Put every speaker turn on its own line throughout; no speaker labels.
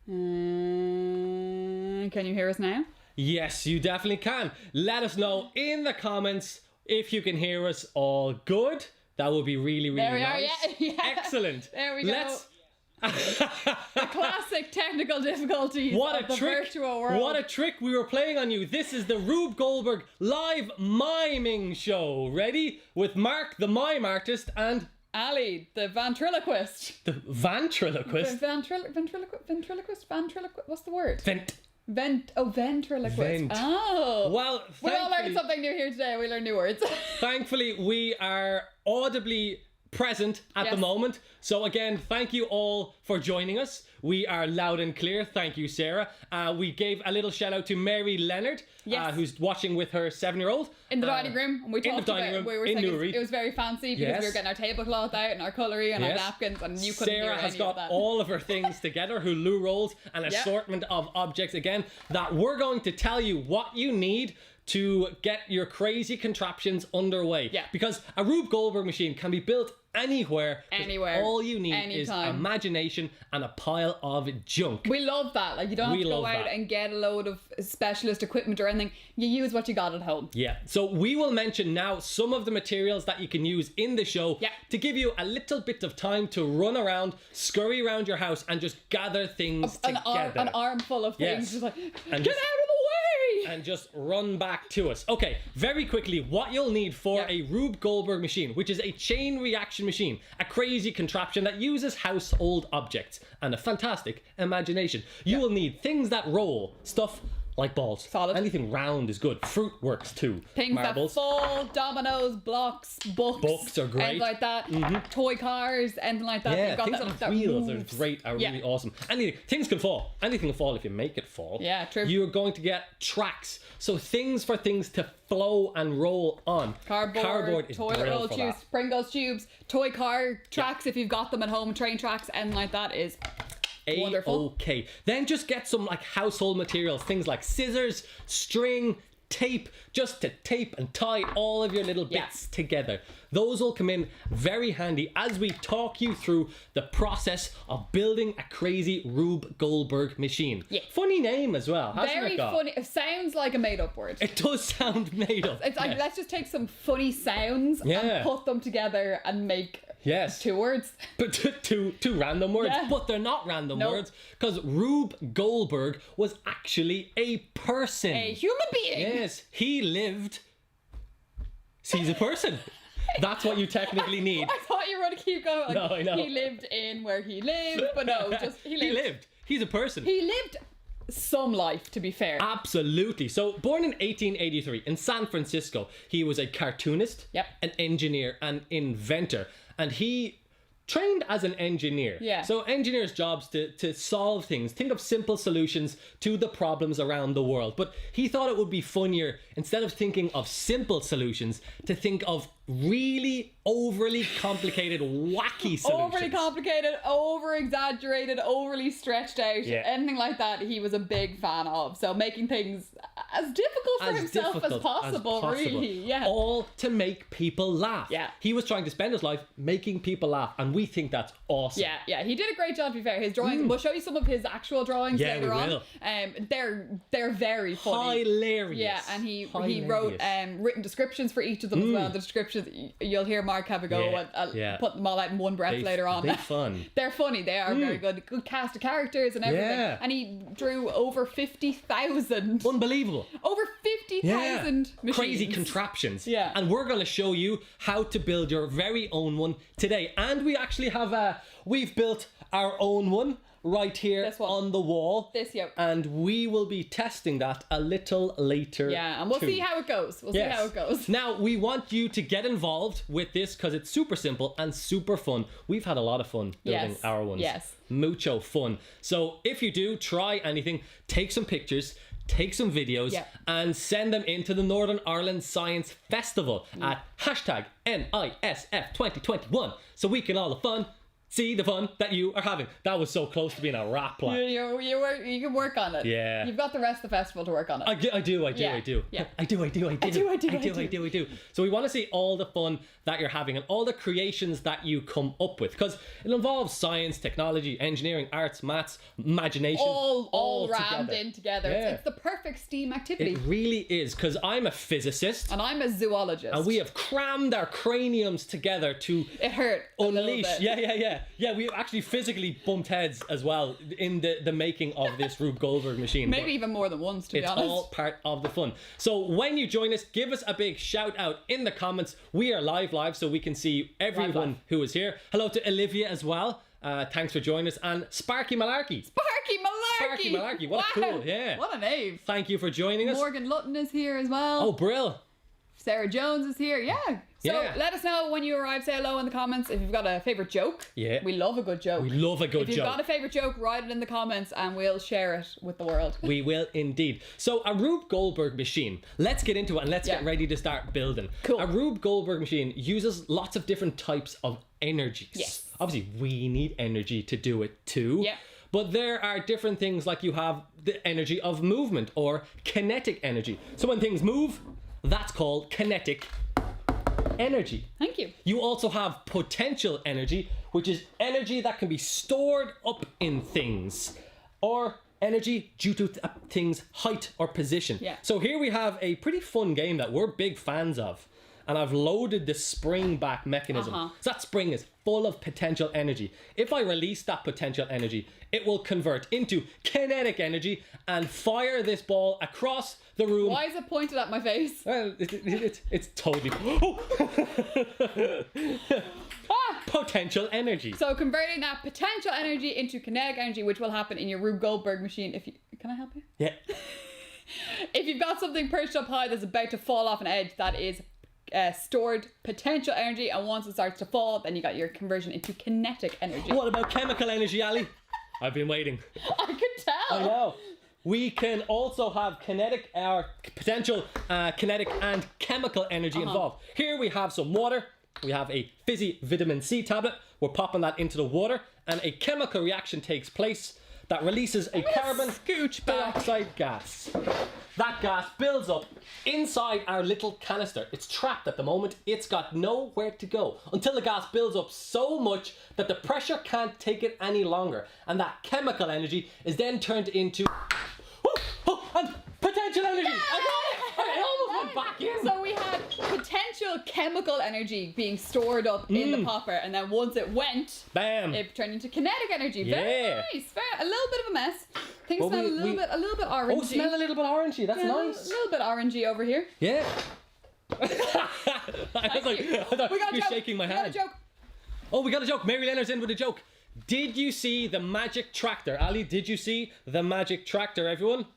Can you hear us now?
Yes, you definitely can. Let us know in the comments if you can hear us all good. That would be really, really
There we
nice.
are, yeah.
Excellent.
There we go. The classic technical difficulties of the virtual world.
What a trick we were playing on you. This is the Rube Goldberg live miming show. Ready? With Mark, the mime artist, and
Ali, the ventriloquist.
the ventriloquist.
Ventriloquist? What's the word?
Ventriloquist.
Ventriloquist. Oh.
Well,
we all learned something new here today. We learned new words.
Thankfully, we are audibly present at the moment. So again, thank you all for joining us. We are loud and clear. Thank you, Sarah. We gave a little shout out to Mary Leonard, who's watching with her 7-year-old.
In the dining room. And we talked about it. We were saying it was very fancy because we were getting our tablecloth out and our cutlery and our napkins, and you couldn't hear any of that.
Sarah has got all of her things together, her loo rolls, an assortment of objects, again, that we're going to tell you what you need to get your crazy contraptions underway.
Yeah.
Because a Rube Goldberg machine can be built anywhere. All you need is imagination and a pile of junk.
We love that. Like, you don't have to go out and get a load of specialist equipment or anything. You use what you got at home.
Yeah. So we will mention now some of the materials that you can use in the show to give you a little bit of time to run around, scurry around your house, and just gather things together.
An armful of things. Just like, get out of the way!
And just run back to us. Okay, very quickly, what you'll need for a Rube Goldberg machine, which is a chain reaction machine, a crazy contraption that uses household objects and a fantastic imagination. You will need things that roll, stuff like balls.
Solid.
Anything round is good. Fruit works too.
Things
Marbles.
that fall, dominoes, blocks, books.
Books are great.
Anything like that. Toy cars, anything like that.
Yeah,
got
things
that,
on wheels are great, are really awesome. Things can fall. Anything can fall if you make it fall.
Yeah, true.
You're going to get tracks. So things for things to flow and roll on.
Cardboard
is
toilet roll tubes, Pringles tubes, toy car tracks if you've got them at home, train tracks, anything like that is wonderful.
Okay. Then just get some like household materials, things like scissors, string, tape, just to tape and tie all of your little bits together. Those will come in very handy as we talk you through the process of building a crazy Rube Goldberg machine. Yeah. Funny name as well, hasn't
very
it got?
funny. It sounds like a made-up word.
It does sound made up.
It's like, let's just take some funny sounds and put them together and make 2 words.
But two random words. But they're not random words, because Rube Goldberg was actually a person.
A human being.
Yes, he lived. He's a person. That's what you technically need.
I thought you were going to keep going. Like,
no, I know.
He lived in where he lived, but no, just he lived.
He lived. He's a person.
He lived some life, to be fair.
Absolutely. So, born in 1883 in San Francisco, he was a cartoonist, an engineer, and inventor. And he trained as an engineer. Yeah. So engineers' jobs to solve things, think of simple solutions to the problems around the world. But he thought it would be funnier, instead of thinking of simple solutions, to think of really overly complicated, wacky solutions.
Overly complicated, over-exaggerated, overly stretched out, anything like that he was a big fan of. So making things as difficult for himself as possible, really. Yeah.
All to make people laugh.
Yeah.
He was trying to spend his life making people laugh, and we think that's awesome.
Yeah, he did a great job, to be fair. His drawings, we'll show you some of his actual drawings later on. They're very funny.
Hilarious.
Yeah, and he wrote written descriptions for each of them as well. The descriptions, you'll hear Mark have a go and put them all out in one breath later on.
They're fun.
They're funny. They are very good. Good cast of characters and everything. Yeah. And he drew over 50,000.
Unbelievable.
Over 50,000 machines.
Crazy contraptions.
Yeah.
And we're going to show you how to build your very own one today. And we actually have we've built our own one right here on the wall. And we will be testing that a little later.
Yeah, and we'll see how it goes. We'll see how it goes.
Now, we want you to get involved with this because it's super simple and super fun. We've had a lot of fun building our ones.
Yes.
Mucho fun. So if you do try anything, take some pictures, take some videos, and send them into the Northern Ireland Science Festival at #NISF2021 so we can all have fun see the fun that you are having. That was so close to being a rap. Like.
You can work on it.
Yeah.
You've got the rest of the festival to work on it.
I do.
Yeah.
I do. So we want to see all the fun that you're having and all the creations that you come up with, because it involves science, technology, engineering, arts, maths, imagination.
All rammed in together.
Yeah.
It's the perfect STEAM activity.
It really is, because I'm a physicist.
And I'm a zoologist.
And we have crammed our craniums together to unleash. Yeah, we actually physically bumped heads as well in the making of this Rube Goldberg machine.
Maybe even more than once, to be honest.
It's all part of the fun. So when you join us, give us a big shout out in the comments. We are live so we can see everyone who is here. Hello to Olivia as well. Thanks for joining us. And Sparky Malarkey. Sparky Malarkey. What a cool, yeah.
What a name.
Thank you for joining us.
Morgan Lutton is here as well.
Oh, Brill.
Sarah Jones is here. Yeah. So let us know when you arrive. Say hello in the comments. If you've got a favourite joke. Yeah. We love a good joke. If you've got a favourite joke, write it in the comments and we'll share it with the world.
We will indeed. So a Rube Goldberg machine. Let's get into it and let's get ready to start building. Cool. A Rube Goldberg machine uses lots of different types of energies. Yes. Obviously, we need energy to do it too. Yeah. But there are different things, like you have the energy of movement or kinetic energy. So when things move, that's called kinetic energy.
Thank you.
You also have potential energy, which is energy that can be stored up in things, or energy due to a thing's height or position. Yeah. So here we have a pretty fun game that we're big fans of. And I've loaded the spring back mechanism. So that spring is full of potential energy. If I release that potential energy, it will convert into kinetic energy and fire this ball across the room.
Why is it pointed at my face?
Well, it's totally... potential energy.
So converting that potential energy into kinetic energy, which will happen in your Rube Goldberg machine. Can I help you?
Yeah.
If you've got something perched up high that's about to fall off an edge, that is stored potential energy, and once it starts to fall, then you got your conversion into kinetic energy.
What about chemical energy, Ali? I've been waiting.
I can tell.
I know. We can also have potential kinetic and chemical energy involved. Here we have some water. We have a fizzy vitamin C tablet. We're popping that into the water, and a chemical reaction takes place that releases a carbon dioxide gas. That gas builds up inside our little canister. It's trapped at the moment. It's got nowhere to go until the gas builds up so much that the pressure can't take it any longer. And that chemical energy is then turned into and potential energy. I almost went back in.
So we had potential chemical energy being stored up in the popper, and then once it went, bam, it turned into kinetic energy. Very nice. A little bit of a mess. Things smell a little bit orangey.
Oh, smell a little bit orangey. That's nice.
A little bit orangey over here.
Yeah. I thought you're shaking my hand.
We got a joke.
Oh, we got a joke. Mary Leonard's in with a joke. Did you see the magic tractor? Ali, did you see the magic tractor, everyone?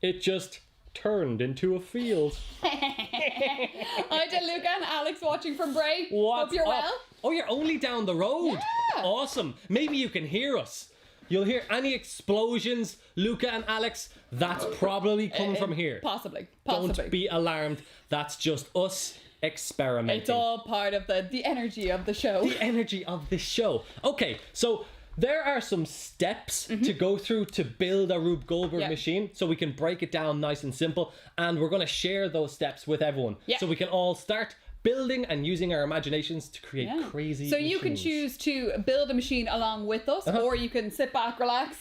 It just turned into a field.
Hi to Luca and Alex watching from Bray. Hope you're well.
Oh, you're only down the road. Yeah. Awesome. Maybe you can hear us. You'll hear any explosions, Luca and Alex, that's probably coming from here.
Possibly.
Don't be alarmed. That's just us experimenting.
It's all part of the energy of the show.
The energy of the show. Okay, so there are some steps to go through to build a Rube Goldberg machine, so we can break it down nice and simple, and we're going to share those steps with everyone, so we can all start building and using our imaginations to create crazy machines.
You can choose to build a machine along with us, or you can sit back, relax.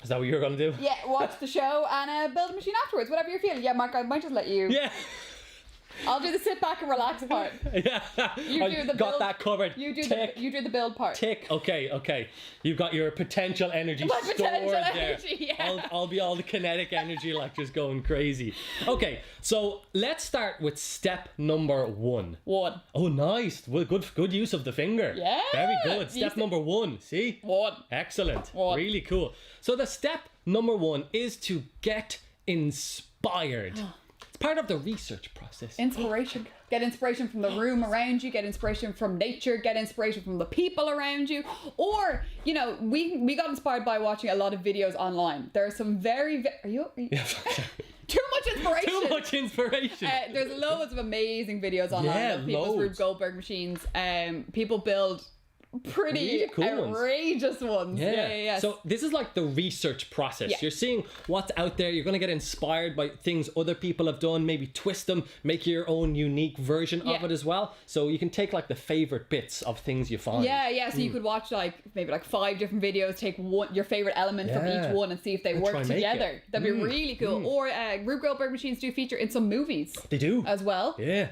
Is that what you're going to do?
Yeah, watch the show and build a machine afterwards, whatever you're feeling. Yeah, Mark, I might just let you.
Yeah.
I'll do the sit back and relax part.
Yeah,
you do the
got
build,
that covered.
You do the build part.
Tick. Okay. You've got your potential energy stored there. Yeah. I'll be all the kinetic energy, like just going crazy. Okay, so let's start with step number 1. Oh, nice. Well, good use of the finger.
Yeah.
Very good. Step number 1. See?
1.
Excellent. 1. Really cool. So the step number 1 is to get inspired. Part of the research process.
Inspiration. Get inspiration from the room around you, get inspiration from nature, get inspiration from the people around you. Or, you know, we got inspired by watching a lot of videos online. There are some very are you
yeah,
too much inspiration.
Too much inspiration.
There's loads of amazing videos online of people's Rube Goldberg machines. People build pretty
cool
outrageous ones. Yeah.
So this is like the research process. You're seeing what's out there. You're going to get inspired by things other people have done, maybe twist them, make your own unique version of it as well. So you can take like the favorite bits of things you find.
So you could watch like maybe like 5 different videos, take your favorite element from each one and see if they work together. That'd be really cool. Or Rube Goldberg machines do feature in some movies.
They do.
As well.
Yeah.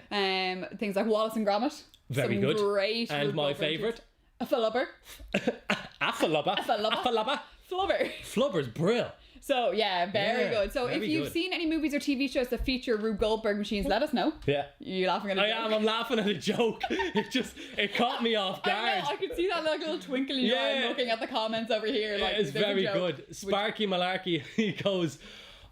Things like Wallace and Gromit.
Very good.
Great.
And my favourite.
A flubber.
A flubber.
Flubber.
Flubber's brilliant.
So very good. So if you've seen any movies or TV shows that feature Rube Goldberg machines, let us know.
Yeah.
You laughing at a joke?
I'm laughing at a joke. It caught me off guard.
I know, I could see that like little twinkle in your eye looking at the comments over here. Like,
it's very good. Sparky Malarkey, he goes,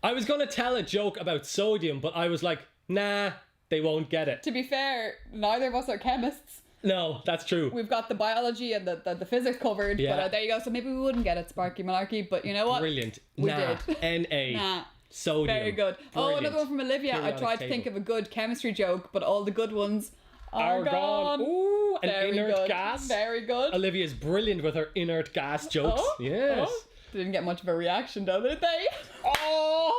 I was going to tell a joke about sodium, but I was like, nah, they won't get it.
To be fair, neither of us are chemists.
No, that's true.
We've got the biology and the physics covered, but there you go. So maybe we wouldn't get it, Sparky Malarkey, but you know what?
Brilliant.
We did.
N-A.
Nah.
Sodium.
Very good.
Brilliant.
Oh, another one from Olivia.
Periodic
I tried to think of a good chemistry joke, but all the good ones are gone.
Ooh, an
Very
inert
good.
gas.
Very good.
Olivia's brilliant with her inert gas jokes. Yes.
They didn't get much of a reaction, though, did they?
Oh!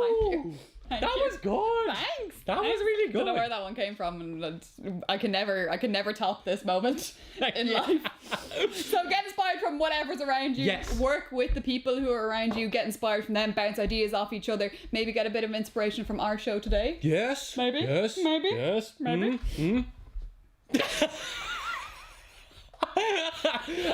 Thank you.
That was good.
Thanks.
That was really good.
I don't know where that one came from, and I can never top this moment in life. So get inspired from whatever's around you.
Yes.
Work with the people who are around you. Get inspired from them. Bounce ideas off each other. Maybe get a bit of inspiration from our show today.
Yes.
Maybe.
Yes.
Maybe.
Yes.
Maybe.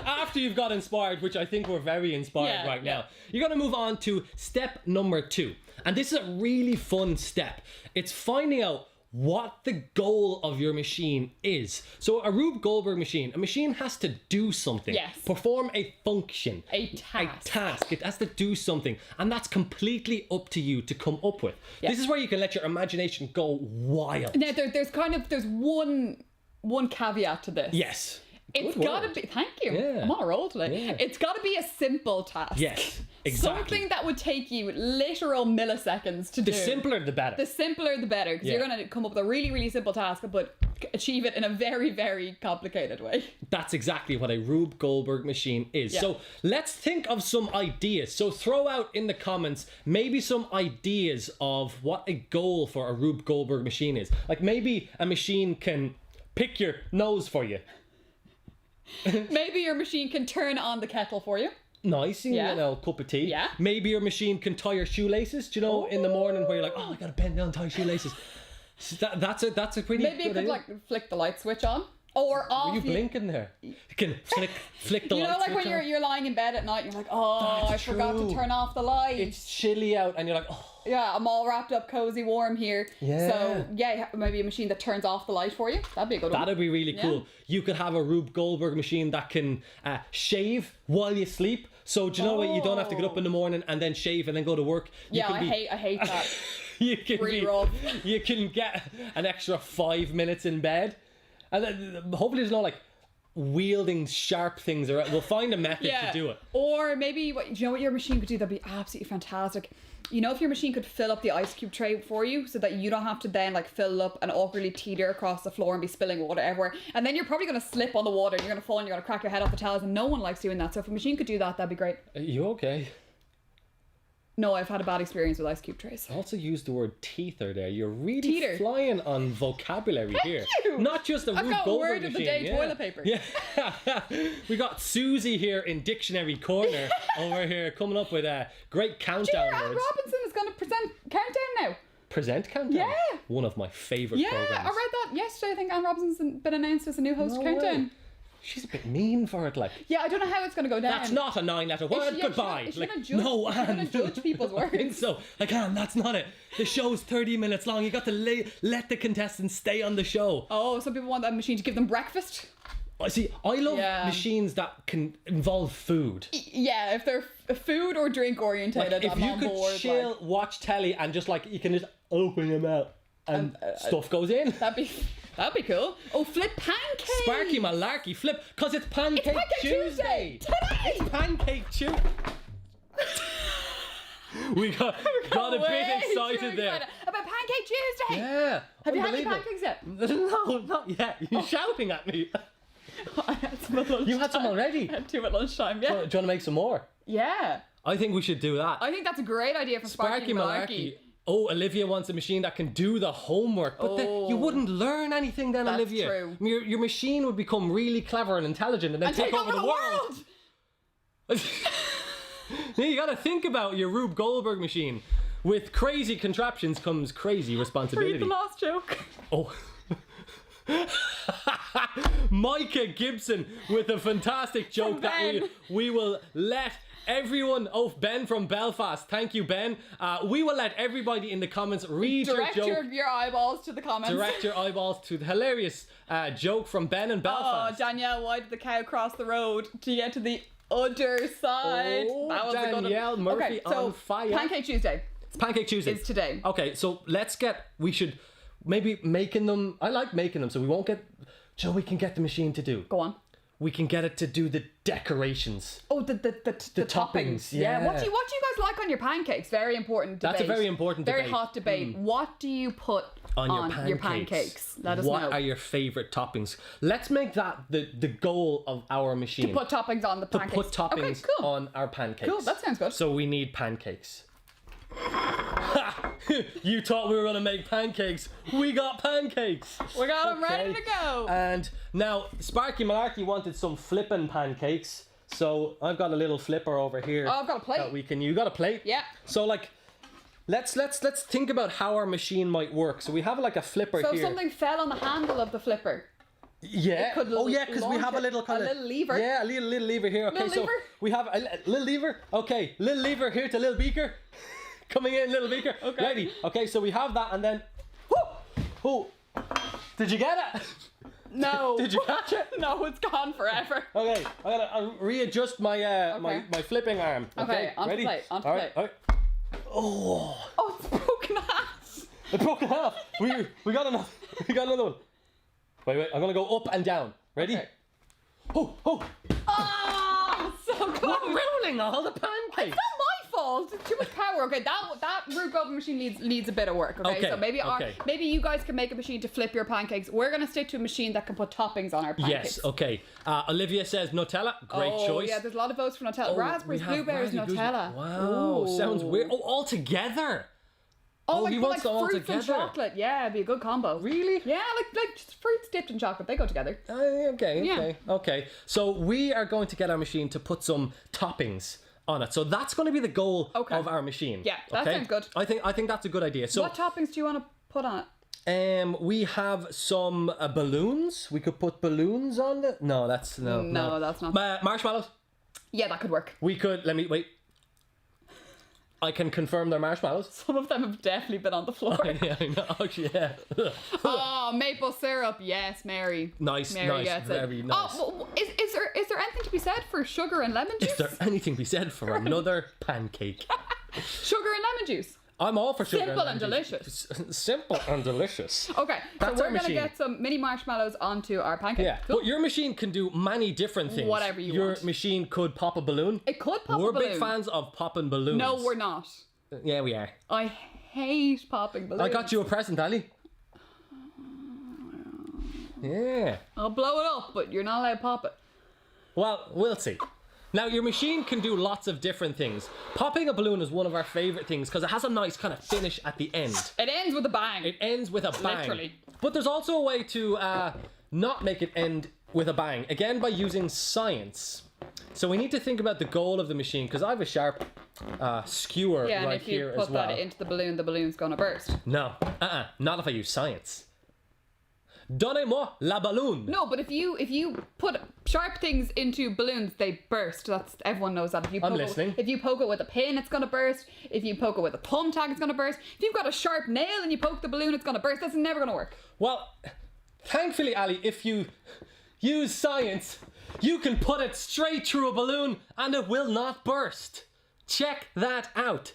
After you've got inspired, which I think we're very inspired right now, you're going to move on to step number 2. And this is a really fun step. It's finding out what the goal of your machine is. So a Rube Goldberg machine, a machine has to do something.
Yes.
Perform a function.
A task.
It has to do something. And that's completely up to you to come up with. Yes. This is where you can let your imagination go wild.
Now there's one caveat to this.
Yes.
It's got to be, thank you.
Yeah.
I'm on a roll today.
Yeah.
It's got to be a simple task.
Yes, exactly.
Something that would take you literal milliseconds to do.
The simpler the better.
The simpler the better, because you're going to come up with a really, really simple task, but achieve it in a very, very complicated way.
That's exactly what a Rube Goldberg machine is. Yeah. So let's think of some ideas. So throw out in the comments maybe some ideas of what a goal for a Rube Goldberg machine is. Like maybe a machine can pick your nose for you.
Maybe your machine can turn on the kettle for you.
Nice, you know, cup of tea.
Yeah.
Maybe your machine can tie your shoelaces. Do you know, in the morning where you're like, oh, I gotta bend down and tie shoelaces. That's a pretty.
Maybe it could like flick the light switch on or off.
Were you blinking there? You can flick the light switch on.
You know, like when you're lying in bed at night, you're like, oh, I forgot to turn off the light.
It's chilly out, and you're like, oh.
Yeah, I'm all wrapped up, cozy, warm here.
Yeah.
So, maybe a machine that turns off the light for you. That'd be a good one.
That'd be really cool. You could have a Rube Goldberg machine that can shave while you sleep. So, do you know what? You don't have to get up in the morning and then shave and then go to work.
I hate that.
You can get an extra 5 minutes in bed. And then hopefully there's no like wielding sharp things around. We'll find a method to do it.
Or maybe, do you know what your machine could do? That'd be absolutely fantastic. You know, if your machine could fill up the ice cube tray for you so that you don't have to then like fill up and awkwardly teeter across the floor and be spilling water everywhere. And then you're probably going to slip on the water and you're going to fall and you're going to crack your head off the tiles, and no one likes doing that. So if a machine could do that, that'd be great.
Are you okay?
No, I've had a bad experience with ice cube trays.
I also used the word teether there. You're really flying on vocabulary here.
You.
Not just a Rube Goldberg
word of the day toilet paper.
Yeah. We got Susie here in Dictionary Corner over here coming up with a great countdown words.
Anne Robinson is going to present Countdown now.
Present Countdown?
Yeah.
One of my favourite programs.
Yeah, I read that yesterday. I think Anne Robinson's been announced as a new host of Countdown.
Way. She's a bit mean for it, like.
Yeah, I don't know how it's going to go down.
That's not a 9-letter word. Goodbye.
No, Anne. She's going to judge people's words.
I think so. Like, Anne, that's not it. The show's 30 minutes long. You got to let the contestants stay on the show.
Oh, some people want that machine to give them breakfast.
See, I love machines that can involve food.
Yeah, if they're food or drink orientated,
like, if you could chill, watch telly, and just like you can just open them out and stuff goes in.
That'd be cool. Oh, flip pancakes!
Sparky Malarkey flip, because it's Pancake Tuesday!
Today!
It's Pancake Tuesday! we got a bit excited there.
About Pancake Tuesday!
Yeah.
Have you had any pancakes yet?
No, not yet. You're shouting at me.
I had some at lunchtime.
You had some already?
I had 2 at lunchtime, yeah.
Do you want to make some more?
Yeah.
I think we should do that.
I think that's a great idea for Sparky Malarkey.
Oh, Olivia wants a machine that can do the homework. But then you wouldn't learn anything then,
That's
Olivia.
true.
Your machine would become really clever and intelligent and then take over the world. You got to think about your Rube Goldberg machine. With crazy contraptions comes crazy responsibility.
Read the last joke.
Oh. Micah Gibson with a fantastic joke that we will let everyone. Oh, Ben from Belfast. Thank you, Ben. We will let everybody in the comments read
Direct
your joke.
your eyeballs to the comments.
Direct your eyeballs to the hilarious joke from Ben in Belfast.
Oh, Danielle, why did the cow cross the road to get to the other side?
Oh,
that was
Danielle Murphy on fire.
Pancake Tuesday.
It's Pancake Tuesday.
It's today.
Okay, so we should maybe making them. I like making them, so we won't get. So we can get the machine to do.
Go on.
We can get it to do the decorations.
Oh, the toppings.
Yeah.
What do you guys like on your pancakes? Very important debate.
That's a very important debate.
Very hot debate. What do you put on your pancakes? Let us know.
What are your favourite toppings? Let's make that the goal of our machine.
To put toppings on the pancakes.
To put toppings on our pancakes.
Cool, that sounds good.
So we need pancakes. You thought we were going to make pancakes. We got pancakes.
We got them ready to go.
And now Sparky Malarkey wanted some flippin' pancakes. So I've got a little flipper over here.
Oh, I've got a plate.
That we can. You got a plate?
Yeah.
So like, let's think about how our machine might work. So we have like a flipper here.
So if something fell on the handle of the flipper.
Yeah. Because we have a little kind of
little lever.
Yeah, a little lever here. Okay, so we have a little lever. Okay, little lever here to little beaker. Coming in, little beaker. Okay. Ready. Okay, so we have that, and then. Oh, did you get it?
No.
Did you catch it?
No, it's gone forever.
Okay, I gotta readjust my my flipping arm. Okay,
on
ready?
Plate.
All right. Oh,
it's broken half.
It broke in half. We got enough. We got another one. Wait. I'm gonna go up and down. Ready?
Okay.
Oh,
so good.
We're ruining all the pancakes.
It's not my fault. It's too much power. Okay, that Rube Goldberg machine needs a bit of work. Okay, so maybe you guys can make a machine to flip your pancakes. We're gonna stick to a machine that can put toppings on our pancakes.
Yes. Okay. Olivia says Nutella. Great choice.
Yeah, there's a lot of votes for Nutella. Raspberries, blueberries, Nutella.
Wow, sounds weird. Oh, all together.
Oh,
he wants them all
fruits
together.
and chocolate. Yeah, it'd be a good combo.
Really?
Yeah, like just fruits dipped in chocolate. They go together.
Okay. So we are going to get our machine to put some toppings on it. So that's going to be the goal of our machine.
Yeah, that sounds good.
I think that's a good idea. So
what toppings do you want to put on it?
We have some balloons. We could put balloons on it. No, that's
that's not.
Marshmallows.
Yeah, that could work.
We could. Let me wait. I can confirm they're marshmallows.
Some of them have definitely been on the floor.
Yeah, I know. Actually, yeah.
Oh, maple syrup. Yes, Mary.
Nice,
Mary gets
very
it.
nice.
Oh, is there anything to be said for sugar and lemon juice?
Is there anything to be said for another pancake?
Sugar and lemon juice.
I'm all for sugar.
Simple and delicious.
Simple and delicious.
Okay, so we're going to get some mini marshmallows onto our pancake.
Yeah, cool. But your machine can do many different things.
Whatever you want.
Your machine could pop a balloon.
It could pop a balloon.
We're big fans of popping balloons.
No, we're not.
Yeah, we are.
I hate popping balloons.
I got you a present, Ali. Yeah.
I'll blow it up, but you're not allowed to pop it.
Well, we'll see. Now, your machine can do lots of different things. Popping a balloon is one of our favourite things because it has a nice kind of finish at the end.
It ends with a bang.
It ends with a bang.
Literally.
But there's also a way to not make it end with a bang. Again, by using science. So we need to think about the goal of the machine because I have a sharp skewer right here as well.
Yeah, and if you put that into the balloon's going to burst.
No, not if I use science. Donnez-moi la balloon.
No, but if you put sharp things into balloons, they burst. Everyone knows that.
I'm listening.
If you poke it with a pin, it's going to burst. If you poke it with a thumbtack, it's going to burst. If you've got a sharp nail and you poke the balloon, it's going to burst. That's never going to work.
Well, thankfully, Ali, if you use science, you can put it straight through a balloon and it will not burst. Check that out.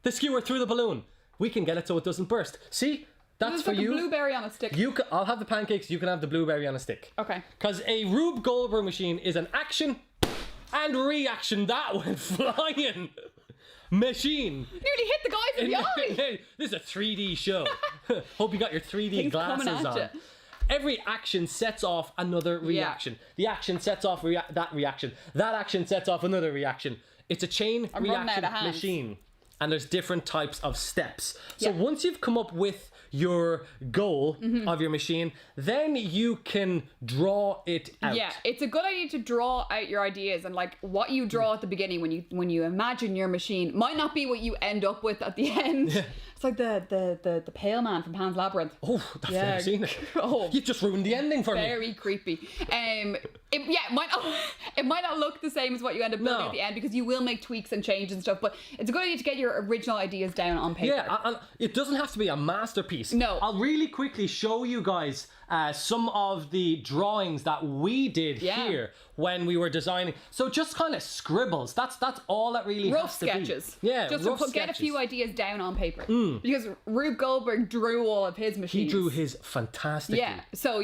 The skewer through the balloon. We can get it so it doesn't burst. See? That's for you.
Like a blueberry on a stick.
I'll have the pancakes, you can have the blueberry on a stick.
Okay.
Because a Rube Goldberg machine is an action and reaction that went flying machine.
Nearly hit the guys in the eye.
This is a 3D show. Hope you got your 3D glasses on. every action sets off another reaction. The action sets off that reaction. That action sets off another reaction. It's a chain reaction machine. And there's different types of steps. So once you've come up with your goal of your machine, then you can draw it out.
Yeah, it's a good idea to draw out your ideas, and like what you draw at the beginning when you imagine your machine might not be what you end up with at the end. Yeah. It's like the pale man from Pan's Labyrinth.
Oh, that's never seen it. Oh, you've just ruined the ending for me.
Very creepy. It might not look the same as what you end up building at the end, because you will make tweaks and changes and stuff, but it's a good idea to get your original ideas down on paper.
Yeah, and it doesn't have to be a masterpiece.
No.
I'll really quickly show you guys some of the drawings that we did here when we were designing. So just kind of scribbles. That's all that really has to be. Rough sketches. Yeah,
just to get a few ideas down on paper. Because Rube Goldberg drew all of his machines.
He drew his fantastically.
Yeah, so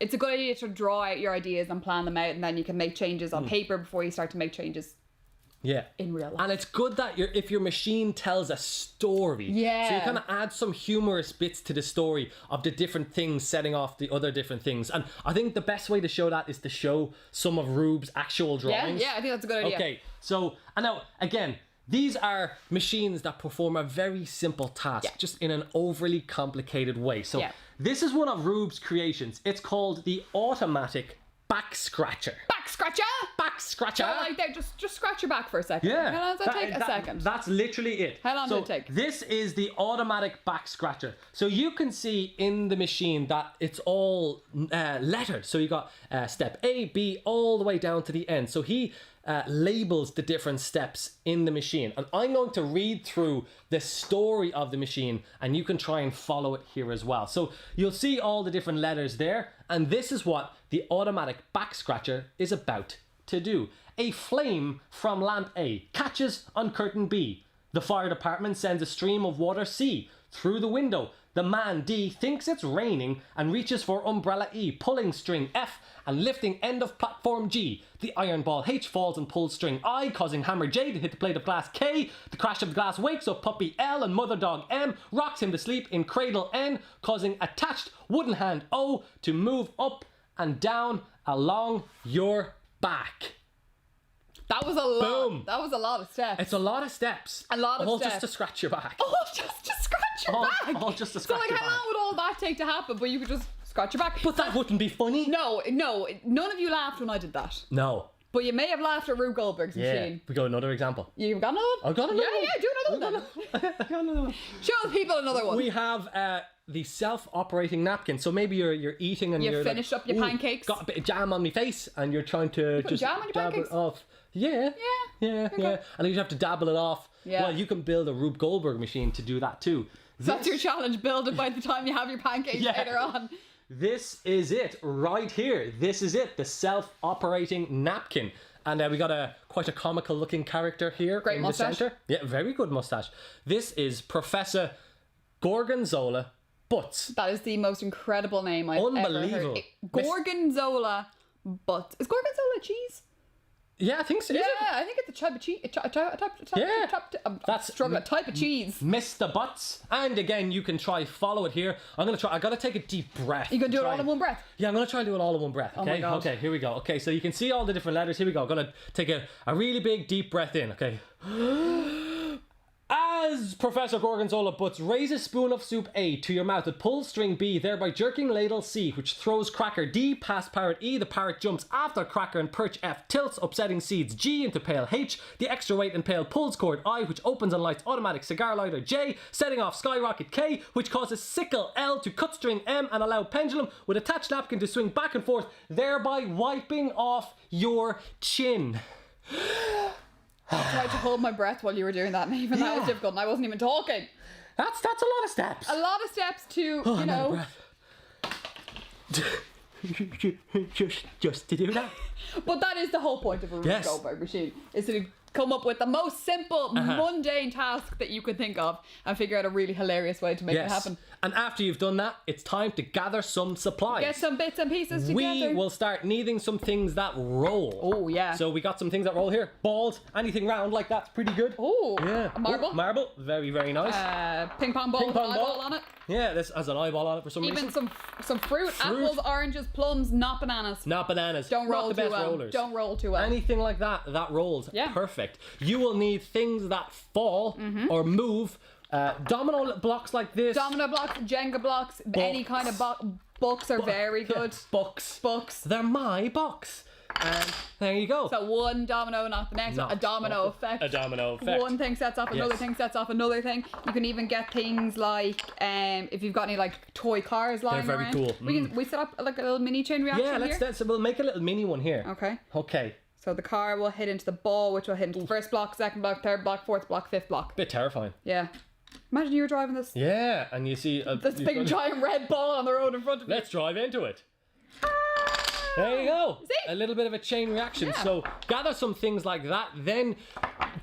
it's a good idea to draw out your ideas and plan them out, and then you can make changes on paper before you start to make changes.
Yeah.
In real life.
And it's good that if your machine tells a story. Yeah. So you kind of add some humorous bits to the story of the different things setting off the other different things. And I think the best way to show that is to show some of Rube's actual drawings.
Yeah, I think that's a good idea.
Okay, so, and now, again, these are machines that perform a very simple task, just in an overly complicated way. So this is one of Rube's creations. It's called the automatic back scratcher.
Back scratcher?
Back scratcher.
So like that, just scratch your back for a second.
Yeah.
How long does that take? A second.
That's literally it.
How long does it take?
This is the automatic back scratcher. So you can see in the machine that it's all lettered. So you got step A, B, all the way down to the end. So he labels the different steps in the machine, and I'm going to read through the story of the machine, and you can try and follow it here as well. So you'll see all the different letters there, and this is what the automatic back scratcher is about to do. A flame from lamp A catches on curtain B. The fire department sends a stream of water C through the window. The man D thinks it's raining and reaches for umbrella E, pulling string F and lifting end of platform G. The iron ball H falls and pulls string I, causing hammer J to hit the plate of glass K. The crash of the glass wakes up puppy L, and mother dog M rocks him to sleep in cradle N, causing attached wooden hand O to move up and down along your back.
That was a lot. Boom. That was a lot of steps.
It's a lot of steps.
A lot of
all
steps.
All just to scratch your back.
All just to scratch your back.
All just to scratch your back.
So like, how long would all that take to happen? But you could just scratch your back.
But that wouldn't be funny.
No. None of you laughed when I did that.
No.
But you may have laughed at Rube Goldberg's machine.
We got another example.
You've got another one?
I've got another one.
Yeah, do another one. Show the people another one.
We have the self-operating napkin. So maybe you're eating and you're
finished up your pancakes.
Got a bit of jam on my face, and you're trying to just
jam on your
dab
pancakes?
it off. Yeah. And you have to dabble it off. Yeah. Well, you can build a Rube Goldberg machine to do that too.
So that's your challenge. Build it by the time you have your pancakes later on.
This is it right here. This is it. The self-operating napkin. And we got quite a comical looking character here.
Great
in
mustache.
the center. Yeah, very good mustache. This is Professor Gorgonzola Butts.
That is the most incredible name I've ever heard. Gorgonzola Butts. Is Gorgonzola cheese?
Yeah, I think so.
Yeah, I think it's a type of cheese. That's a type of cheese.
Mr. Butts. And again, you can try follow it here. I gotta take a deep breath.
You gonna do it all in one breath?
Yeah, I'm gonna try and do it all in one breath. Okay.
Oh my God.
Okay, here we go. Okay, so you can see all the different letters. Here we go. I'm gonna take a really big deep breath in. Okay. As Professor Gorgonzola Butts raises spoon of soup A to your mouth, it pulls string B, thereby jerking ladle C, which throws cracker D past parrot E. The parrot jumps after cracker and perch F, tilts, upsetting seeds G into pail H. The extra weight in pail pulls cord I, which opens and lights automatic cigar lighter J, setting off skyrocket K, which causes sickle L to cut string M and allow pendulum with attached napkin to swing back and forth, thereby wiping off your chin.
I tried to hold my breath while you were doing that, and even that was difficult, and I wasn't even talking.
That's a lot of steps.
A lot of steps to,
just to do that.
But that is the whole point of a Rube Goldberg machine, is to come up with the most simple, mundane task that you could think of and figure out a really hilarious way to make it happen.
And after you've done that, it's time to gather some supplies.
Get some bits and pieces together.
We will start needing some things that roll.
Oh, yeah.
So we got some things that roll here. Balls, anything round like that's pretty good.
Oh,
yeah.
A marble.
Ooh, marble, very, very nice.
Ping pong ball with an eyeball on it.
Yeah, this has an eyeball on it for some reason.
Even some fruit, apples, oranges, plums, not bananas.
Not bananas.
Don't roll
not the best
too well.
rollers.
Don't roll too well.
Anything like that rolls.
Yeah.
Perfect. You will need things that fall or move. Domino blocks like this.
Domino blocks, Jenga blocks, any kind of books are very good.
Books.
They're
my box. And there you go.
So one domino, not the next. A domino effect.
A domino effect.
One thing sets off another thing sets off another thing. You can even get things like if you've got any like toy cars lying around.
They're very cool.
We set up like a little mini chain reaction here.
So we'll make a little mini one here.
Okay. So the car will hit into the ball, which will hit into the first block, second block, third block, fourth block, fifth block.
Bit terrifying.
Yeah. Imagine you were driving this.
Yeah, and you see
this big giant red ball on the road in front of you.
Let's drive into it. There you go.
See?
A little bit of a chain reaction. Yeah. So gather some things like that. Then,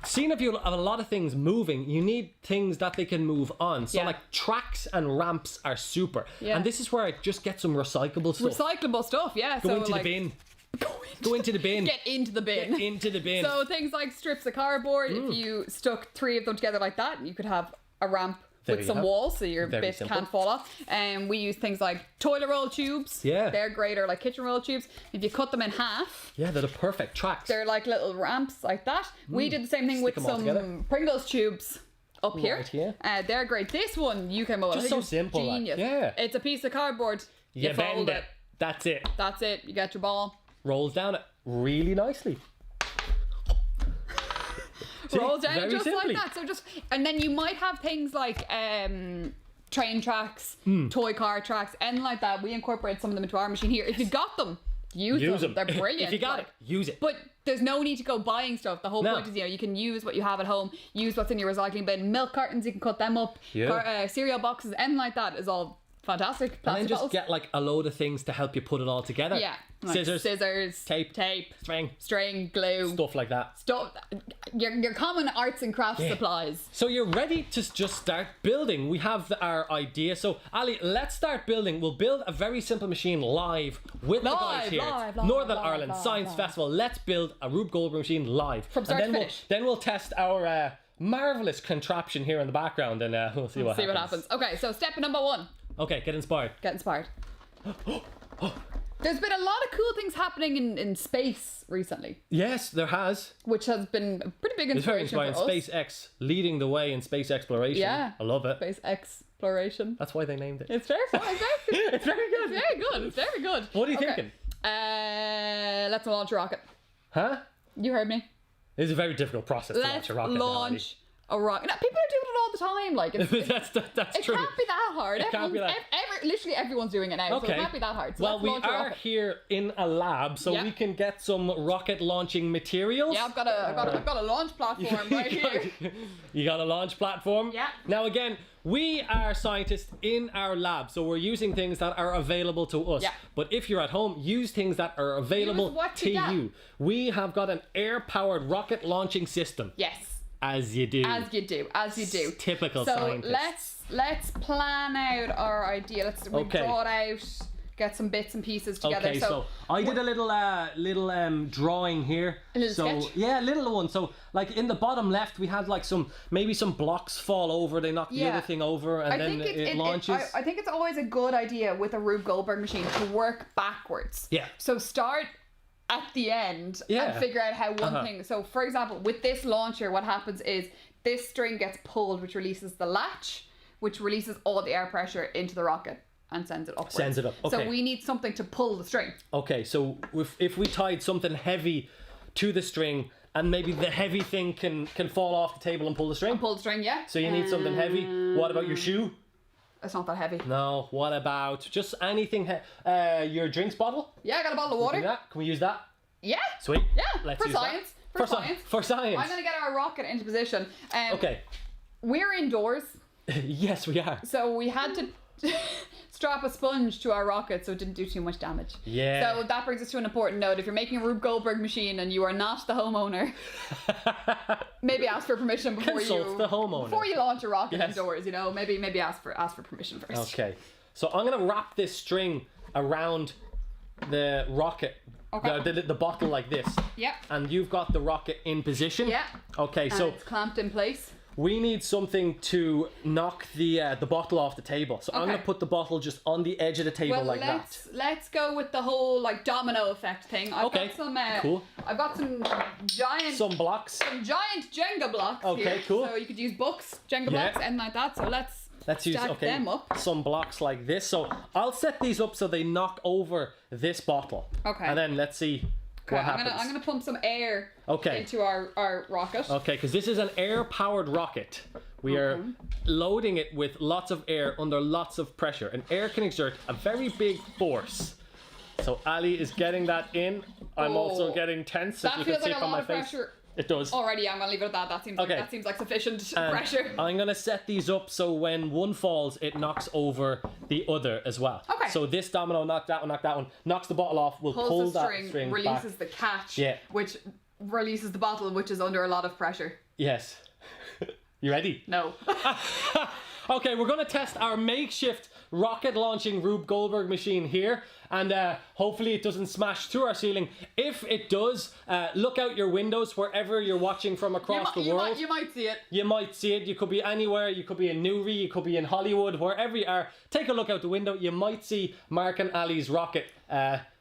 seeing if you have a lot of things moving, you need things that they can move on. So like tracks and ramps are super. Yeah. And this is where I just get some recyclable stuff.
Recyclable stuff, yeah.
Go into the bin. Go into the bin.
Get into the bin.
Get into the bin.
So things like strips of cardboard, if you stuck 3 of them together like that, you could have a ramp with some walls so your bit can't fall off. And we use things like toilet roll tubes.
Yeah.
They're great, or like kitchen roll tubes. If you cut them in half.
Yeah, they're the perfect tracks.
They're like little ramps like that. We did the same thing with some Pringles tubes up here. They're great. This one you came up with.
Just so simple.
Genius.
Yeah.
It's a piece of cardboard.
You bend it. That's it.
That's it. You get your ball.
Rolls down it really nicely.
Rolls down just simply. Like that. So and then you might have things like train tracks, toy car tracks, and like that. We incorporate some of them into our machine here. If you've got them, use them. They're brilliant.
If you got it, use it.
But there's no need to go buying stuff. The whole point is, you can use what you have at home. Use what's in your recycling bin. Milk cartons, you can cut them up. Cereal boxes, anything like that is all fantastic.
And then just get like a load of things to help you put it all together.
Yeah. Like scissors, tape, string, glue,
stuff like that.
Your common arts and crafts supplies.
So you're ready to just start building. We have our idea. So Ali, let's start building. We'll build a very simple machine live with the guys here. Northern Ireland Science Festival. Let's build a Rube Goldberg machine live.
From start to finish.
Then we'll test our marvelous contraption here in the background, and we'll see what happens.
Okay, so step number 1.
Okay, get inspired.
There's been a lot of cool things happening in space recently.
Yes, there has.
Which has been a pretty big inspiration for us.
SpaceX leading the way in space exploration.
Yeah.
I love it.
Space exploration.
That's why they named it.
It's very fun.
It's very good.
It's very good.
What are you thinking?
Let's launch a rocket.
Huh?
You heard me.
It's a very difficult process to launch a rocket.
Launch a rocket. Now, people are doing it all the time. Like
that's true.
It can't be that hard.
It can't be that.
Literally everyone's doing it now, so it can't be that hard. So
well, we are here in a lab, so we can get some rocket launching materials.
Yeah, I've got a launch platform right here.
You got a launch platform?
Yeah.
Now again, we are scientists in our lab, so we're using things that are available to us. Yeah. But if you're at home, use things that are available to you. We have got an air-powered rocket launching system.
Yes.
As you do. Typical scientist.
So let's plan out our idea. We draw it out, get some bits and pieces together.
Okay, so I did a little drawing here.
A little sketch?
Yeah, a little one. So like in the bottom left, we had like maybe some blocks fall over. They knock the other thing over, and then it launches.
I think it's always a good idea with a Rube Goldberg machine to work backwards.
Yeah.
So start at the end and figure out how one thing. So for example, with this launcher, what happens is this string gets pulled, which releases the latch, which releases all the air pressure into the rocket and sends it upwards.
Sends it up. Okay.
So we need something to pull the string. Okay,
so if we tied something heavy to the string, and maybe the heavy thing can fall off the table and pull the string.
Yeah.
So you need something heavy. What about your shoe?
It's not that heavy.
No. What about just anything? Your drinks bottle?
Yeah, I got a bottle of water.
Can we use that?
Yeah.
Sweet.
Yeah.
Let's use
science.
That. For science.
I'm gonna get our rocket into position.
Okay.
We're indoors.
Yes, we are.
So we had to strap a sponge to our rocket so it didn't do too much damage.
Yeah.
So that brings us to an important note. If you're making a Rube Goldberg machine and you are not the homeowner, maybe ask for permission before
the homeowner.
Before you launch a rocket indoors, you know, maybe ask for permission first.
Okay. So I'm gonna wrap this string around the rocket. Okay. The bottle like this.
Yep.
And you've got the rocket in position.
Yeah.
Okay, so
it's clamped in place.
We need something to knock the bottle off the table. So I'm gonna put the bottle just on the edge of the table that.
Let's go with the whole like domino effect thing. I've got some
cool.
I've got some giant
blocks.
Some giant Jenga blocks.
Okay,
here.
cool.
So you could use books, Jenga blocks, and like that. So let's use them up.
Some blocks like this. So I'll set these up so they knock over this bottle.
Okay.
And then let's see what happens.
I'm gonna pump some air into our rocket.
Okay, because this is an air-powered rocket. We are loading it with lots of air under lots of pressure. And air can exert a very big force. So Ali is getting that in. I'm also getting tense.
That feels like a lot of pressure.
It does.
Already, I'm gonna leave it at that. That seems like sufficient pressure.
I'm gonna set these up so when one falls, it knocks over the other as well.
Okay.
So this domino knocked that one, knocks the bottle off. We'll pull that string
releases
back.
the catch, which releases the bottle, which is under a lot of pressure.
Yes. You ready?
No.
Okay, we're gonna test our makeshift rocket launching Rube Goldberg machine here, and hopefully it doesn't smash through our ceiling. If it does, look out your windows wherever you're watching from across the world.
You might see it.
You might see it. You could be anywhere. You could be in Newry. You could be in Hollywood. Wherever you are, take a look out the window. You might see Mark and Ali's rocket